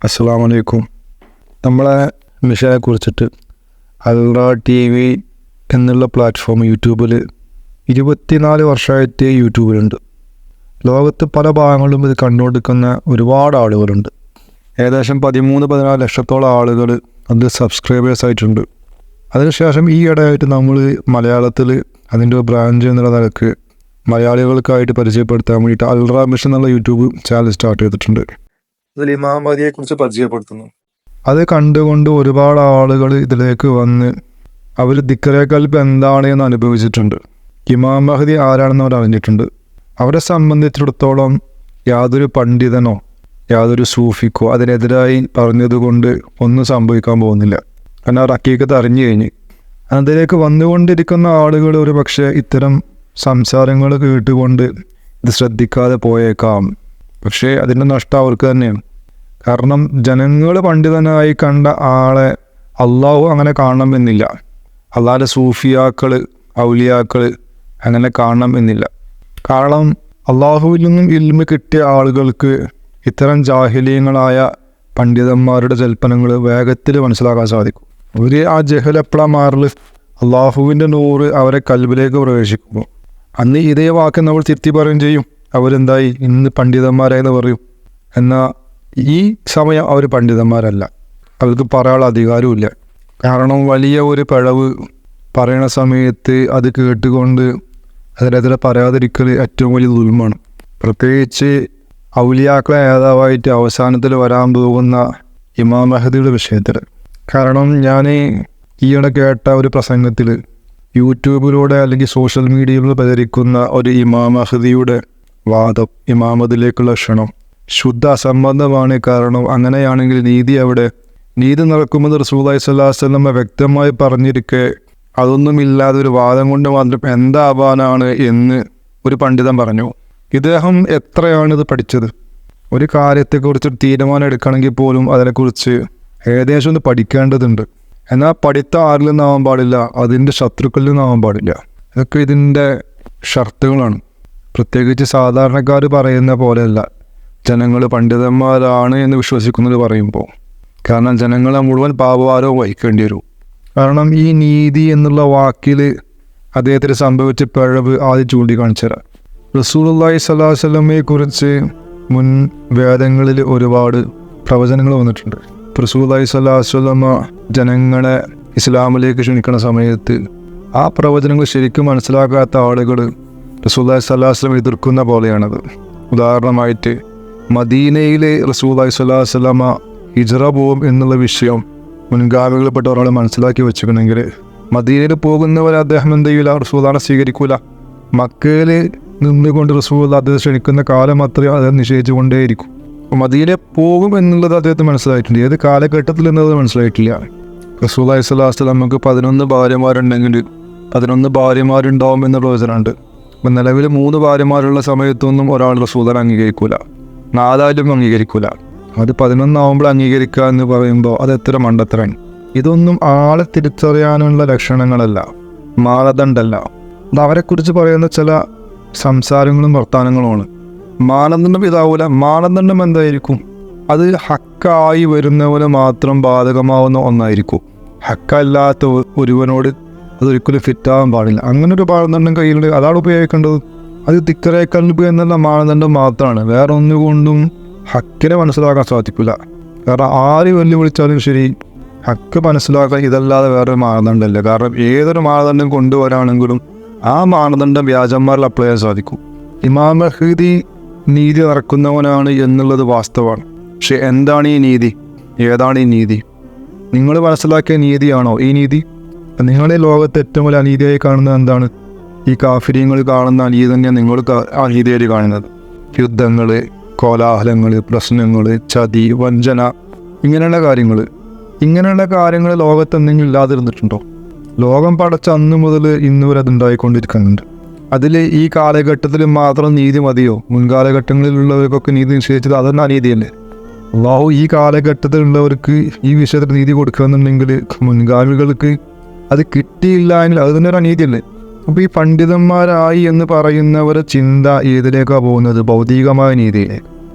അസ്സലാമു അലൈക്കും. നമ്മളെ മിഷനെ കുറിച്ചിട്ട് അൽറ TV എന്നുള്ള പ്ലാറ്റ്ഫോം യൂട്യൂബിൽ 24 വർഷമായിട്ട് യൂട്യൂബിലുണ്ട്. ലോകത്ത് പല ഭാഗങ്ങളിലും ഇത് കണ്ടുകൊണ്ടിരിക്കുന്ന ഒരുപാട് ആളുകളുണ്ട്. ഏകദേശം 13-14 ലക്ഷത്തോളം ആളുകൾ അത് സബ്സ്ക്രൈബേഴ്സ് ആയിട്ടുണ്ട്. അതിനുശേഷം ഈ ഇടയായിട്ട് നമ്മൾ മലയാളത്തിൽ അതിൻ്റെ ബ്രാഞ്ച് എന്നുള്ള നിലക്ക് മലയാളികൾക്കായിട്ട് പരിചയപ്പെടുത്താൻ വേണ്ടിയിട്ട് അൽറ മിഷൻ എന്നുള്ള യൂട്യൂബ് ചാനൽ സ്റ്റാർട്ട് ചെയ്തിട്ടുണ്ട്. അതിൽ ഇമാം മഹദിയെ കുറിച്ച് പരിചയപ്പെടുത്തുന്നു. അത് കണ്ടുകൊണ്ട് ഒരുപാട് ആളുകൾ ഇതിലേക്ക് വന്ന് അവർ ദിക്റെ ഖൽബ് എന്താണ് എന്ന് അനുഭവിച്ചിട്ടുണ്ട്. ഇമാം മഹദി ആരാണെന്ന് അവർ അറിഞ്ഞിട്ടുണ്ട്. അവരെ സംബന്ധിച്ചിടത്തോളം യാതൊരു പണ്ഡിതനോ യാതൊരു സൂഫിക്കോ അതിനെതിരായി പറഞ്ഞതുകൊണ്ട് ഒന്നും സംഭവിക്കാൻ പോകുന്നില്ല. കാരണം അവർ ഹക്കീക്കത്ത് അറിഞ്ഞു കഴിഞ്ഞ് അതിലേക്ക് വന്നുകൊണ്ടിരിക്കുന്ന ആളുകൾ ഒരു പക്ഷേ ഇത്തരം സംസാരങ്ങൾ കേട്ടുകൊണ്ട് ഇത് ശ്രദ്ധിക്കാതെ പോയേക്കാം. പക്ഷേ അതിൻ്റെ നഷ്ടം അവർക്ക് തന്നെയാണ്. കാരണം ജനങ്ങൾ പണ്ഡിതനായി കണ്ട ആളെ അള്ളാഹു അങ്ങനെ കാണണം എന്നില്ല. അള്ളാഹിൻ്റെ സൂഫിയാക്കൾ ഔലിയാക്കൾ അങ്ങനെ കാണണം എന്നില്ല. കാരണം അള്ളാഹുവിൽ നിന്നും ഇൽമ കിട്ടിയ ആളുകൾക്ക് ഇത്തരം ജാഹിലീയങ്ങളായ പണ്ഡിതന്മാരുടെ ജൽപ്പനങ്ങൾ വേഗത്തിൽ മനസ്സിലാക്കാൻ സാധിക്കും. അവർ ആ ജഹലെപ്പളാ മാറൽ അള്ളാഹുവിൻ്റെ നൂറ് അവരെ കൽബിലേക്ക് പ്രവേശിക്കുമ്പോൾ അന്ന് ഇതേ വാക്ക് നമ്മൾ തിരുത്തി പറയുകയും ചെയ്യും. അവരെന്തായി ഇന്ന് പണ്ഡിതന്മാരായെന്ന് പറയും. എന്നാൽ ഈ സമയം അവർ പണ്ഡിതന്മാരല്ല. അവർക്ക് പറയാനുള്ള അധികാരമില്ല. കാരണം വലിയ ഒരു പിഴവ് പറയണ സമയത്ത് അത് കേട്ടുകൊണ്ട് അതിനെതിരെ പറയാതിരിക്കൽ ഏറ്റവും വലിയ ദുൽമാണ്. പ്രത്യേകിച്ച് ഔലിയാക്കളെ നേതാവായിട്ട് അവസാനത്തിൽ വരാൻ പോകുന്ന ഇമാം മഹദിയുടെ വിഷയത്തിൽ. കാരണം ഞാൻ ഈയിടെ കേട്ട ഒരു പ്രസംഗത്തിൽ യൂട്യൂബിലൂടെ അല്ലെങ്കിൽ സോഷ്യൽ മീഡിയയിലൂടെ പ്രചരിക്കുന്ന ഒരു ഇമാം മഹദിയുടെ വാദം, ഇമാമത്തിലേക്കുള്ള ക്ഷണം ശുദ്ധ അസംബന്ധമാണ്. കാരണം അങ്ങനെയാണെങ്കിൽ നീതി എവിടെ? നീതി നടക്കുമ്പോൾ റസൂലുള്ളാഹി സ്വല്ലല്ലാഹു അലൈഹി വസല്ലം വ്യക്തമായി പറഞ്ഞിരിക്കെ അതൊന്നുമില്ലാതെ ഒരു വാദം കൊണ്ട് മാത്രം എന്താവാനാണ് എന്ന് ഒരു പണ്ഡിതൻ പറഞ്ഞു. ഇദ്ദേഹം എത്രയാണ് ഇത് പഠിച്ചത്? ഒരു കാര്യത്തെക്കുറിച്ച് തീരുമാനം എടുക്കണമെങ്കിൽ പോലും അതിനെക്കുറിച്ച് ഏകദേശം ഒന്ന് പഠിക്കേണ്ടതുണ്ട്. എന്നാൽ പഠിത്ത ആരിൽ നിന്നാവാൻ പാടില്ല, അതിൻ്റെ ശത്രുക്കളിൽ നിന്നാവാൻ പാടില്ല. ഇതൊക്കെ ഇതിൻ്റെ ഷർത്തുകളാണ്. പ്രത്യേകിച്ച് സാധാരണക്കാർ പറയുന്ന പോലെയല്ല ജനങ്ങൾ പണ്ഡിതന്മാരാണ് എന്ന് വിശ്വസിക്കുന്നത് പറയുമ്പോൾ. കാരണം ജനങ്ങളെ മുഴുവൻ പാപഭാരവും വഹിക്കേണ്ടി വരും. കാരണം ഈ നീതി എന്നുള്ള വാക്കിൽ അദ്ദേഹത്തിന് സംഭവിച്ച പിഴവ് ആദ്യം ചൂണ്ടിക്കാണിച്ചു തരാം. റസൂലുള്ളാഹി സ്വല്ലല്ലാഹു അലൈഹി വസല്ലമയെ കുറിച്ച് മുൻ വേദങ്ങളിൽ ഒരുപാട് പ്രവചനങ്ങൾ വന്നിട്ടുണ്ട്. റസൂലുള്ളാഹി സ്വല്ലല്ലാഹു അലൈഹി വസല്ലമ ജനങ്ങളെ ഇസ്ലാമിലേക്ക് ക്ഷണിക്കുന്ന സമയത്ത് ആ പ്രവചനങ്ങൾ ശരിക്കും മനസ്സിലാക്കാത്ത ആളുകൾ റസൂലുള്ളാഹി സ്വല്ലല്ലാഹു അലൈഹി വസല്ലമ എതിർക്കുന്ന പോലെയാണത്. ഉദാഹരണമായിട്ട് മദീനയിലെ റസൂലുള്ളാഹി സ്വല്ലല്ലാഹു അലൈഹി വസല്ലമ ഹിജ്റ പോവും എന്നുള്ള വിഷയം മുൻഗാമികൾപ്പെട്ട ഒരാളെ മനസ്സിലാക്കി വെച്ചിട്ടുണ്ടെങ്കിൽ മദീനയിൽ പോകുന്നവരെ അദ്ദേഹം എന്ത് ചെയ്യില്ല? റസൂലുള്ളാഹിനെ സ്വീകരിക്കൂല. മക്കയിൽ നിന്നുകൊണ്ട് റസൂലുള്ളാഹി അദ്ദേഹം ക്ഷണിക്കുന്ന കാലം അത്രയും അദ്ദേഹം നിഷേധിച്ചു കൊണ്ടേയിരിക്കും. മദീനയിൽ പോകും എന്നുള്ളത് അദ്ദേഹത്തിന് മനസ്സിലായിട്ടുണ്ട്. ഏത് കാലഘട്ടത്തിൽ എന്നത് മനസ്സിലായിട്ടില്ല. റസൂലുള്ളാഹി സ്വല്ലല്ലാഹു അലൈഹി വസല്ലമക്ക് 11 ഭാര്യമാരുണ്ടെങ്കിൽ 11 ഭാര്യമാരുണ്ടാവും എന്ന പ്രവചനമുണ്ട്. അപ്പം നിലവിൽ 3 ഭാര്യമാരുള്ള സമയത്തൊന്നും ഒരാൾ റസൂലുള്ളാഹിനെ അംഗീകരിക്കൂല, 4 അംഗീകരിക്കൂല. അത് 11 ആവുമ്പോൾ അംഗീകരിക്കുക എന്ന് പറയുമ്പോൾ അത് എത്ര മണ്ടത്തരാണ്. ഇതൊന്നും ആളെ തിരിച്ചറിയാനുള്ള ലക്ഷണങ്ങളല്ല, മാനദണ്ഡമല്ല. അത് അവരെക്കുറിച്ച് പറയുന്ന ചില സംസാരങ്ങളും വർത്തമാനങ്ങളുമാണ്. മാനദണ്ഡം ഇതാവൂല. മാനദണ്ഡം എന്തായിരിക്കും? അത് ഹക്കായി വരുന്നവന് മാത്രം ബാധകമാവുന്ന ഒന്നായിരിക്കും. ഹക്കല്ലാത്ത ഒരുവനോട് അതൊരിക്കലും ഫിറ്റാകാൻ പാടില്ല. അങ്ങനെ ഒരു മാനദണ്ഡം കയ്യിലുണ്ട്, അതാണ് ഉപയോഗിക്കേണ്ടത്. അത് ദിക്റെ ഖൽബ് എന്നുള്ള മാനദണ്ഡം മാത്രമാണ്. വേറെ ഒന്നുകൊണ്ടും ഹക്കിനെ മനസ്സിലാക്കാൻ സാധിക്കില്ല. കാരണം ആര് വെല്ലുവിളിച്ചാലും ശരി ഹക്ക് മനസ്സിലാക്കാൻ ഇതല്ലാതെ വേറൊരു മാനദണ്ഡമല്ല. കാരണം ഏതൊരു മാനദണ്ഡം കൊണ്ടുവരാണെങ്കിലും ആ മാനദണ്ഡം വ്യാജന്മാരിൽ അപ്ലൈ ചെയ്യാൻ സാധിക്കും. ഇമാം മഹദി നീതി നടക്കുന്നവനാണ് എന്നുള്ളത് വാസ്തവമാണ്. പക്ഷെ എന്താണ് ഈ നീതി? ഏതാണ് ഈ നീതി? നിങ്ങൾ മനസ്സിലാക്കിയ നീതിയാണോ ഈ നീതി? നിങ്ങൾ ഈ ലോകത്ത് ഏറ്റവും വലിയ അനീതിയായി കാണുന്നത് എന്താണ്? ഈ കാഫിര്യങ്ങൾ കാണുന്ന അനീതി തന്നെയാണ് നിങ്ങൾ അനീതിയായി കാണുന്നത്. യുദ്ധങ്ങൾ, കോലാഹലങ്ങൾ, പ്രശ്നങ്ങൾ, ചതി, വഞ്ചന, ഇങ്ങനെയുള്ള കാര്യങ്ങൾ ലോകത്ത് എന്തെങ്കിലും ഇല്ലാതിരുന്നിട്ടുണ്ടോ? ലോകം പടച്ച അന്ന് മുതൽ ഇന്ന് വരെ അതുണ്ടായിക്കൊണ്ടിരിക്കുന്നുണ്ട്. അതിൽ ഈ കാലഘട്ടത്തിൽ മാത്രം നീതി മതിയോ? മുൻകാലഘട്ടങ്ങളിലുള്ളവർക്കൊക്കെ നീതി നിശ്ചയിച്ചത് അതൊന്നും അനീതിയല്ലേ? അല്ലാഹു ഈ കാലഘട്ടത്തിലുള്ളവർക്ക് ഈ വിഷയത്തിൽ നീതി കൊടുക്കണമെന്നുണ്ടെങ്കിൽ മുൻഗാമികൾക്ക് അത് കിട്ടിയില്ല എങ്കിൽ അത് തന്നെ ഒരു അനീതിയല്ലേ? അപ്പോൾ ഈ പണ്ഡിതന്മാരായി എന്ന് പറയുന്നവരെ ചിന്ത ഏതിലേക്കാണ് പോകുന്നത്? ഭൗതികമായ നീതിയിലേക്ക്.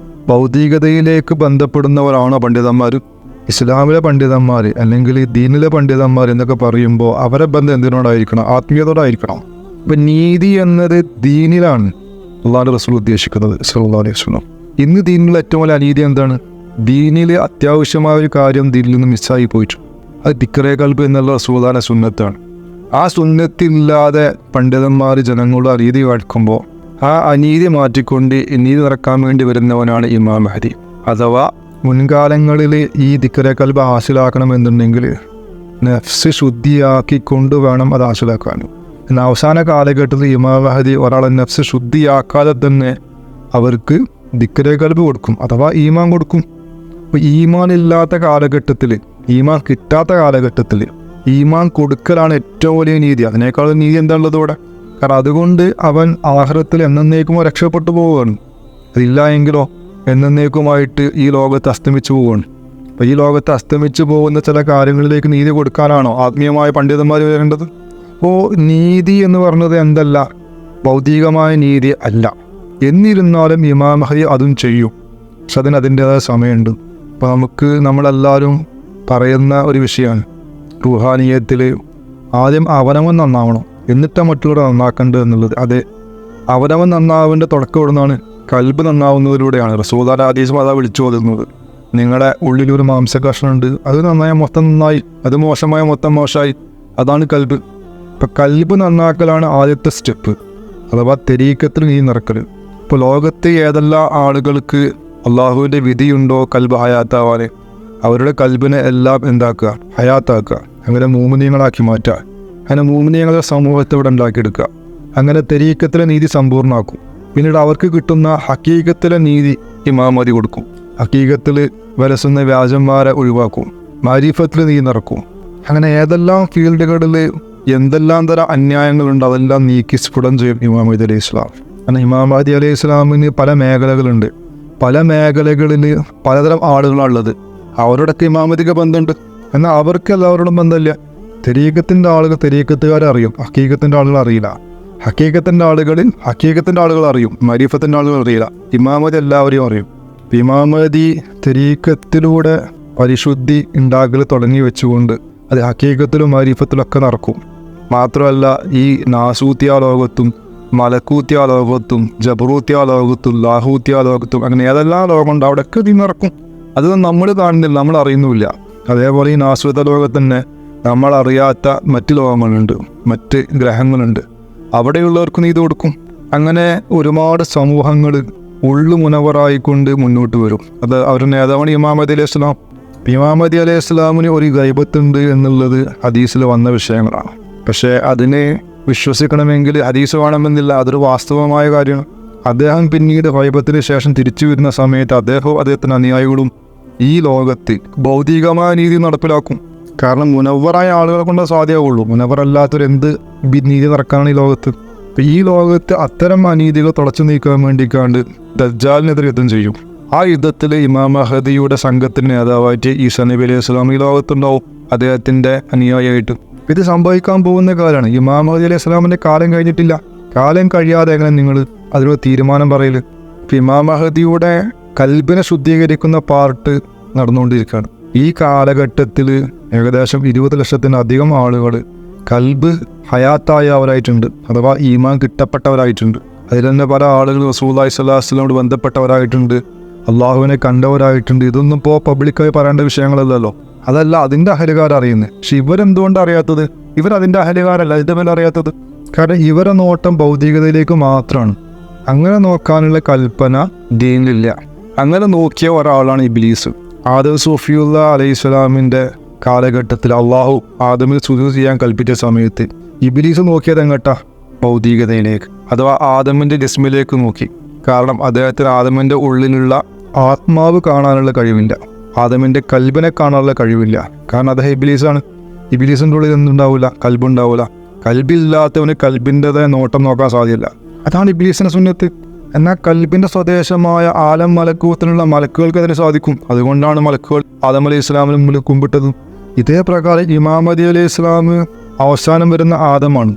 ഭൗതികതയിലേക്ക് ബന്ധപ്പെടുന്നവരാണോ പണ്ഡിതന്മാർ? ഇസ്ലാമിലെ പണ്ഡിതന്മാർ അല്ലെങ്കിൽ ദീനിലെ പണ്ഡിതന്മാർ എന്നൊക്കെ പറയുമ്പോൾ അവരെ ബന്ധം എന്തിനോടായിരിക്കണം? ആത്മീയതയോടായിരിക്കണം. ഇപ്പം നീതി എന്നത് ദീനിലാണ് അല്ലാഹുവിൻ്റെ റസൂൽ ഉദ്ദേശിക്കുന്നത് സല്ലല്ലാഹു അലൈഹി വസല്ലം. ഇന്ന് ദീനിലുള്ള ഏറ്റവും വലിയ അനീതി എന്താണ്? ദീനിൽ അത്യാവശ്യമായ ഒരു കാര്യം ദീനിൽ നിന്ന് മിസ്സായി പോയിട്ട് അത് ദിക്റേ ഖൽബ് എന്നുള്ള റസൂലുള്ളാഹിന്റെ സുന്നത്താണ്. ആ സുന്നത്തില്ലാതെ പണ്ഡിതന്മാർ ജനങ്ങളുടെ അനീതി കാണിക്കുമ്പോൾ ആ അനീതി മാറ്റിക്കൊണ്ട് നീതി നടക്കാൻ വേണ്ടി വരുന്നവനാണ് ഇമാം മഹ്ദി. അഥവാ മുൻകാലങ്ങളിൽ ഈ ദിക്റേ ഖൽബ് ഹാസിലാക്കണമെന്നുണ്ടെങ്കിൽ നഫ്സ് ശുദ്ധിയാക്കിക്കൊണ്ട് വേണം അത് ഹാസിലാക്കാൻ. എന്നാൽ അവസാന കാലഘട്ടത്തിൽ ഇമാം മഹ്ദി ഒരാളെ നഫ്സ് ശുദ്ധിയാക്കാതെ തന്നെ അവർക്ക് ദിക്റേ ഖൽബ് കൊടുക്കും, അഥവാ ഈമാൻ കൊടുക്കും. അപ്പോൾ ഈമാൻ ഇല്ലാത്ത കാലഘട്ടത്തിൽ, ഈമാൻ കിട്ടാത്ത കാലഘട്ടത്തിൽ ഈമാൻ കൊടുക്കലാണ് ഏറ്റവും വലിയ നീതി. അതിനേക്കാളും നീതി എന്താണുള്ളത് ഇവിടെ? കാരണം അതുകൊണ്ട് അവൻ ആഖിറത്തിൽ എന്നേക്കുമോ രക്ഷപ്പെട്ടു പോവുകയാണ്. അതില്ല എങ്കിലോ എന്നേക്കുമായിട്ട് ഈ ലോകത്ത് അസ്തമിച്ചു പോവുകയാണ്. അപ്പോൾ ഈ ലോകത്ത് അസ്തമിച്ചു പോകുന്ന ചില കാര്യങ്ങളിലേക്ക് നീതി കൊടുക്കാനാണോ ആത്മീയമായ പണ്ഡിതന്മാർ വരേണ്ടത്? അപ്പോൾ നീതി എന്ന് പറഞ്ഞത് എന്തല്ല, ഭൗതികമായ നീതി അല്ല. എന്നിരുന്നാലും ഇമാം മഹ്ദി അതും ചെയ്യും. പക്ഷെ അതിന് അതിൻ്റേതായ സമയമുണ്ട്. അപ്പോൾ നമ്മളെല്ലാവരും പറയുന്ന ഒരു വിഷയമാണ് റുഹാനിയത്തിൽ ആദ്യം അവനവൻ നന്നാവണം, എന്നിട്ടാണ് മറ്റുള്ളവരെ നന്നാക്കേണ്ടത് എന്നുള്ളത്. അതെ, അവനവൻ നന്നാവേണ്ട തുടക്കം ഇവിടുന്നാണ്, കൽബ് നന്നാവുന്നതിലൂടെയാണ്. റസൂലുള്ളാഹിന്റെ ഹദീസ് അതാ വിളിച്ചു ഓതുന്നത്. നിങ്ങളുടെ ഉള്ളിലൊരു മാംസകഷ്ണമുണ്ട്, അത് നന്നായ മൊത്തം നന്നായി, അത് മോശമായ മൊത്തം മോശമായി. അതാണ് കൽബ്. ഇപ്പം കൽബ് നന്നാക്കലാണ് ആദ്യത്തെ സ്റ്റെപ്പ്, അഥവാ തെരീക്കത്തിൽ നീ നിറക്കൽ. ഇപ്പോൾ ലോകത്ത് ഏതെല്ലാം ആളുകൾക്ക് അള്ളാഹുവിൻ്റെ വിധിയുണ്ടോ കൽബ് ഹയാത്താവാൻ, അവരുടെ കൽബിനെ എല്ലാം എന്താക്കുക, ഹയാത്താക്കുക, അങ്ങനെ മൂമിനീയങ്ങളാക്കി മാറ്റുക. അങ്ങനെ മൂമിനീയങ്ങളെ സമൂഹത്തെ ഇവിടെ ഉണ്ടാക്കിയെടുക്കുക. അങ്ങനെ തെരീക്കത്തിലെ നീതി സമ്പൂർണ്ണമാക്കും. പിന്നീട് അവർക്ക് കിട്ടുന്ന ഹക്കീകത്തിലെ നീതി ഇമാം മഹ്ദി കൊടുക്കും. ഹക്കീകത്തിൽ വരസുന്ന വ്യാജന്മാരെ ഒഴിവാക്കും, മാരിഫത്തിൽ നീതി നിറക്കും. അങ്ങനെ ഏതെല്ലാം ഫീൽഡുകളിൽ എന്തെല്ലാം തരം അന്യായങ്ങളുണ്ട് അതെല്ലാം നീക്കി സ്ഫുടം ചെയ്യും ഇമാം മഹ്ദി അലൈഹി ഇസ്ലാം. കാരണം ഇമാം മഹ്ദി അലൈഹി ഇസ്ലാമിന് പല മേഖലകളുണ്ട്. പല മേഖലകളിൽ പലതരം ആളുകളാണുള്ളത്. അവരോടൊക്കെ ഇമാം മഹ്ദിക്ക് ബന്ധമുണ്ട്, എന്നാൽ അവർക്ക് എല്ലാവരോടും ബന്ധമില്ല. തെരീക്കത്തിൻ്റെ ആളുകൾ തെരീക്കത്തുകാരെ അറിയും, ഹക്കീകത്തിൻ്റെ ആളുകൾ അറിയില്ല. ഹക്കീകത്തിൻ്റെ ആളുകൾ അറിയും, മരീഫത്തിൻ്റെ ആളുകൾ അറിയില്ല. ഇമാം മഹ്ദി എല്ലാവരെയും അറിയും. ഇമാം മഹ്ദി തെരീക്കത്തിലൂടെ പരിശുദ്ധി ഉണ്ടാക്കൽ തുടങ്ങി വെച്ചുകൊണ്ട് അത് ഹക്കീകത്തിലും മരീഫത്തിലൊക്കെ നടക്കും. മാത്രമല്ല ഈ നാസൂത്തിയ ലോകത്തും മലക്കൂത്തിയ ലോകത്തും ജബറൂത്തിയ ലോകത്തും ലാഹൂത്തിയ ലോകത്തും അങ്ങനെ ഏതെല്ലാം ലോകമുണ്ട് അവിടെയൊക്കെ ഇത് നടക്കും. അത് നമ്മൾ കാണുന്നില്ല, നമ്മൾ അറിയുന്നുമില്ല. അതേപോലെ ഈ നാസൂത്ത ലോകത്ത് തന്നെ നമ്മൾ അറിയാത്ത മറ്റ് ലോകങ്ങളുണ്ട്, മറ്റ് ഗ്രഹങ്ങളുണ്ട്. അവിടെയുള്ളവർക്ക് നീതി കൊടുക്കും. അങ്ങനെ ഒരുപാട് സമൂഹങ്ങൾ ഉള്ളു മുനവറായിക്കൊണ്ട് മുന്നോട്ട് വരും. അത് അവരുടെ നേതാവാണ് ഇമാം മഹ്ദി അലൈഹി ഇസ്ലാം. ഇമാം മഹ്ദി അലൈഹി ഇസ്ലാമിന് ഒരു ഗൈബത്തുണ്ട് എന്നുള്ളത് ഹദീസിൽ വന്ന വിഷയങ്ങളാണ്. പക്ഷേ അതിനെ വിശ്വസിക്കണമെങ്കിൽ ഹദീസ് വേണമെന്നില്ല, അതൊരു വാസ്തവമായ കാര്യമാണ്. അദ്ദേഹം പിന്നീട് ഗൈബത്തിന് ശേഷം തിരിച്ചു വരുന്ന സമയത്ത് അദ്ദേഹത്തിൻ്റെ അനുയായികളും ഈ ലോകത്ത് ഭൗതികമായ നീതി നടപ്പിലാക്കും. കാരണം മുനവ്വറായ ആളുകളെ കൊണ്ട് സാധ്യമാവുള്ളൂ. മുനവ്വറല്ലാത്തൊരെന്ത് നീതി നടക്കാനാണ് ഈ ലോകത്ത്. അപ്പം ഈ ലോകത്ത് അത്തരം അനീതികൾ തുടച്ചു നീക്കാൻ വേണ്ടിക്കാണ്ട് ദജ്ജാലിനെതിരെ യുദ്ധം ചെയ്യും. ആ യുദ്ധത്തിൽ ഇമാം മഹ്ദിയുടെ സംഘത്തിൻ്റെ നേതാവായിട്ട് ഈസാ നബി അലൈഹി സ്വലാം ഈ ലോകത്തുണ്ടാവും, അദ്ദേഹത്തിൻ്റെ അനുയായിയായിട്ട്. ഇത് സംഭവിക്കാൻ പോകുന്ന കാലമാണ്. ഇമാം മഹ്ദി അലൈഹി സ്വലാമിൻ്റെ കാലം കഴിഞ്ഞിട്ടില്ല. കാലം കഴിയാതെ എങ്ങനെ നിങ്ങൾ അതിനൊരു തീരുമാനം പറയൽ? ഇമാം മഹ്ദിയുടെ കൽബിനെ ശുദ്ധീകരിക്കുന്ന പാർട്ട് നടന്നുകൊണ്ടിരിക്കുകയാണ്. ഈ കാലഘട്ടത്തിൽ ഏകദേശം 20 ലക്ഷത്തിലധികം ആളുകൾ കൽബ് ഹയാത്തായവരായിട്ടുണ്ട്, അഥവാ ഈമാൻ കിട്ടപ്പെട്ടവരായിട്ടുണ്ട്. അതിൽ തന്നെ പല ആളുകൾ റസൂലുള്ളാഹി സ്വല്ലല്ലാഹു അലൈഹി വസല്ലമയോട് ബന്ധപ്പെട്ടവരായിട്ടുണ്ട്, അള്ളാഹുവിനെ കണ്ടവരായിട്ടുണ്ട്. ഇതൊന്നും ഇപ്പോൾ പബ്ലിക്കായി പറയേണ്ട വിഷയങ്ങളല്ലല്ലോ. അതല്ല അതിൻ്റെ അഹലുകാരറിയുന്നത്. പക്ഷെ ഇവരെന്തുകൊണ്ട് അറിയാത്തത്? ഇവരതിൻ്റെ അഹലുകാരല്ല, അതിൻ്റെ മേലെ അറിയാത്തത്. കാരണം ഇവരെ നോട്ടം ഭൗതികതയിലേക്ക് മാത്രമാണ്. അങ്ങനെ നോക്കാനുള്ള കൽപ്പന ദീനിലില്ല. അങ്ങനെ നോക്കിയ ഒരാളാണ് ഇബ്ലീസ്. ആദം സൂഫിയുള്ള അലൈഹിസ്സലാമിൻ്റെ കാലഘട്ടത്തിൽ അള്ളാഹു ആദമിൽ സുജൂദ് ചെയ്യാൻ കൽപ്പിച്ച സമയത്ത് ഇബ്ലീസ് നോക്കിയത് എങ്ങട്ടാ? ഭൗതികതയിലേക്ക്, അഥവാ ആദമിൻ്റെ ജിസ്മിലേക്ക് നോക്കി. കാരണം അദ്ദേഹത്തിന് ആദമിൻ്റെ ഉള്ളിലുള്ള ആത്മാവ് കാണാനുള്ള കഴിവില്ല, ആദമിൻ്റെ കൽബിനെ കാണാനുള്ള കഴിവില്ല. കാരണം അദ്ദേഹം ഇബ്ലീസാണ്. ഇബ്ലീസിൻ്റെ ഉള്ളിൽ എന്തുണ്ടാവില്ല? കൽബുണ്ടാവില്ല. കൽബില്ലാത്തവന് കൽബിൻ്റെതായ നോട്ടം നോക്കാൻ സാധ്യമല്ല. അതാണ് ഇബ്ലീസിൻ്റെ സുന്നത്ത്. എന്നാൽ കൽബിൻ്റെ സ്വദേശമായ ആലം മലക്കൂത്തിനുള്ള മലക്കുകൾക്ക് അതിന് സാധിക്കും. അതുകൊണ്ടാണ് മലക്കുകൾ ആദം അലൈഹി ഇസ്ലാമിന് മുമ്പിൽ കുമ്പിട്ടതും. ഇതേ പ്രകാരം ഇമാം മഹ്ദി അലൈഹി ഇസ്ലാം അവസാനം വരുന്ന ആദമാണ്.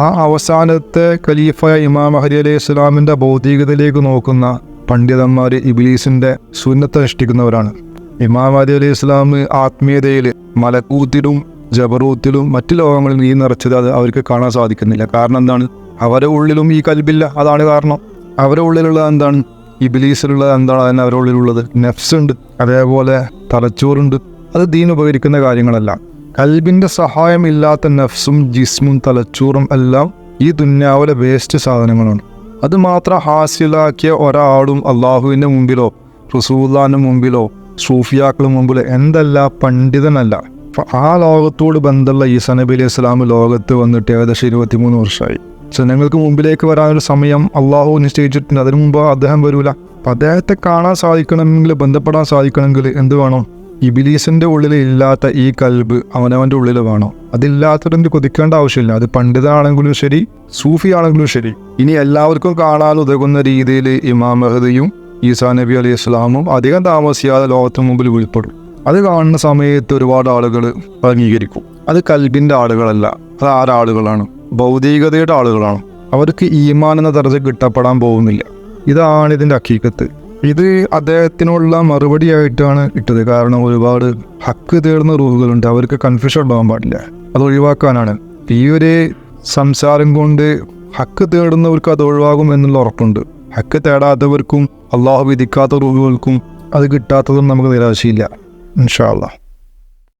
ആ അവസാനത്തെ ഖലീഫയായ ഇമാം മഹ്ദി അലൈഹി ഇസ്ലാമിൻ്റെ ഭൗതികതയിലേക്ക് നോക്കുന്ന പണ്ഡിതന്മാർ ഇബ്ലീസിൻ്റെ സുന്നത്ത് അനുഷ്ഠിക്കുന്നവരാണ്. ഇമാം അലി അലൈഹി ഇസ്ലാം ആത്മീയതയിൽ മലക്കൂത്തിലും ജബറൂത്തിലും മറ്റു ലോകങ്ങളിൽ ഈ നിറച്ചത് അത് അവർക്ക് കാണാൻ സാധിക്കുന്നില്ല. കാരണം എന്താണ്? അവരുടെ ഉള്ളിലും ഈ കൽബില്ല. അതാണ് കാരണം. അവരുടെ ഉള്ളിലുള്ളത് എന്താണ്? ഇബ്ലീസിലുള്ളത് എന്താണ്? അതിന് അവരുടെ ഉള്ളിലുള്ളത് നെഫ്സുണ്ട്, അതേപോലെ തലച്ചോറുണ്ട്. അത് ദീൻ ഉപകരിക്കുന്ന കാര്യങ്ങളല്ല. കൽബിൻ്റെ സഹായം ഇല്ലാത്ത നെഫ്സും ജിസ്മും തലച്ചോറും എല്ലാം ഈ ദുന്യാവിലെ വേസ്റ്റ് സാധനങ്ങളാണ്. അത് മാത്രം ഹാസിലാക്കിയ ഒരാളും അള്ളാഹുവിൻ്റെ മുമ്പിലോ റസൂലുള്ളാഹിന്റെ മുമ്പിലോ സൂഫിയാക്കളുടെ മുമ്പിലോ എന്തല്ല പണ്ഡിതനല്ല. ആ ലോകത്തോട് ബന്ധമുള്ള ഈസാ നബി അലൈഹി സ്വലാം ലോകത്ത് വന്നിട്ട് ഏകദേശം 23 വർഷമായി. ജനങ്ങൾക്ക് മുമ്പിലേക്ക് വരാനൊരു സമയം അള്ളാഹു നിശ്ചയിച്ചിട്ടുണ്ട്. അതിനു മുമ്പ് അദ്ദേഹം വരൂല. അപ്പം അദ്ദേഹത്തെ കാണാൻ സാധിക്കണമെങ്കിൽ, ബന്ധപ്പെടാൻ സാധിക്കണമെങ്കിൽ എന്ത് വേണം? ഇബ്ലീസിൻ്റെ ഉള്ളിൽ ഇല്ലാത്ത ഈ കൽബ് അവനവൻ്റെ ഉള്ളിൽ വേണം. അതില്ലാത്തതിൻ്റെ കൊതിക്കേണ്ട ആവശ്യമില്ല. അത് പണ്ഡിതനാണെങ്കിലും ശരി, സൂഫി ആണെങ്കിലും ശരി. ഇനി എല്ലാവർക്കും കാണാൻ ഉതകുന്ന രീതിയിൽ ഇമാം മഹദിയും ഈസാ നബി അലൈഹി ഇസ്ലാമും അധികം താമസിയാതെ ലോകത്തിന് മുമ്പിൽ വെളിപ്പെടും. അത് കാണുന്ന സമയത്ത് ഒരുപാട് ആളുകൾ അംഗീകരിക്കും. അത് കൽബിൻ്റെ ആളുകളല്ല. അത് ആരാളുകളാണ്? ഭൗതികതയുടെ ആളുകളാണ്. അവർക്ക് ഈമാൻ എന്ന ദർജ കിട്ടപ്പെടാൻ പോകുന്നില്ല. ഇതാണ് ഇതിൻ്റെ ഹഖീഖത്ത്. ഇത് അദ്ദേഹത്തിനുള്ള മറുപടിയായിട്ടാണ് ഇട്ടത്. കാരണം ഒരുപാട് ഹക്ക് തേടുന്ന റൂഹുകളുണ്ട്. അവർക്ക് കൺഫ്യൂഷൻ ഉണ്ടാകാൻ പാടില്ല. അത് ഒഴിവാക്കാനാണ്. ഈ ഒരു സംസാരം കൊണ്ട് ഹക്ക് തേടുന്നവർക്ക് അത് ഒഴിവാകും എന്നുള്ള ഉറപ്പുണ്ട്. ഹക്ക് തേടാത്തവർക്കും അള്ളാഹു വിധിക്കാത്ത റൂഹുകൾക്കും അത് കിട്ടാത്തതും നമുക്ക് നിരാശയില്ല. ഇൻഷാ അല്ലാഹ്.